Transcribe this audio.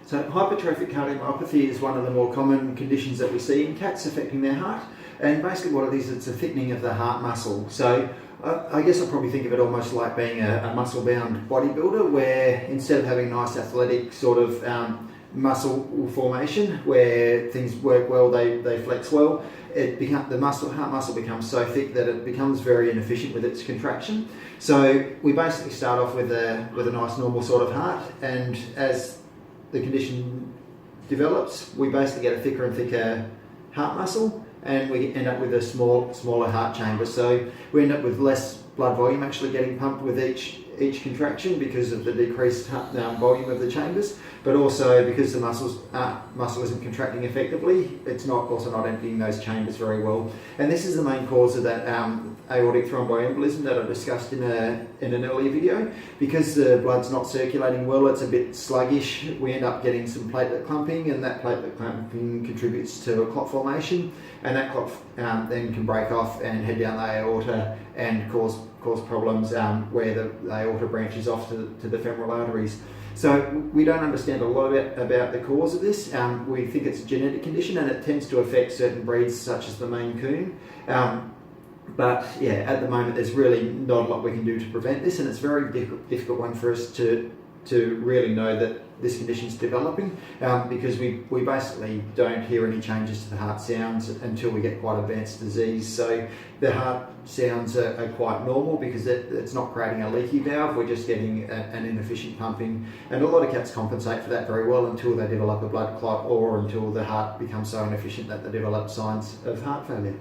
So hypertrophic cardiomyopathy is one of the more common conditions that we see in cats affecting their heart. And basically what it is, it's a thickening of the heart muscle. So I guess I probably think of it almost like being a muscle-bound bodybuilder, where instead of having nice athletic sort of muscle formation where things work well, they flex well, the heart muscle becomes so thick that it becomes very inefficient with its contraction. So we basically start off with a nice normal sort of heart, and as the condition develops, we basically get a thicker and thicker heart muscle, and we end up with a smaller heart chamber. So we end up with less blood volume actually getting pumped with each contraction because of the decreased volume of the chambers, but also because the muscle isn't contracting effectively, it's also not emptying those chambers very well. And this is the main cause of that aortic thromboembolism that I discussed in an earlier video. Because the blood's not circulating well, it's a bit sluggish, we end up getting some platelet clumping, and that platelet clumping contributes to a clot formation, and that clot then can break off and head down the aorta and cause problems where the aorta branches off to the femoral arteries. So we don't understand a lot about the cause of this. We think it's a genetic condition, and it tends to affect certain breeds such as the Maine Coon. But yeah, at the moment there's really not a lot we can do to prevent this, and it's a very difficult one for us to really know that this condition is developing, because we basically don't hear any changes to the heart sounds until we get quite advanced disease. So the heart sounds are quite normal because it's not creating a leaky valve, we're just getting an inefficient pumping, and a lot of cats compensate for that very well until they develop a blood clot, or until the heart becomes so inefficient that they develop signs of heart failure.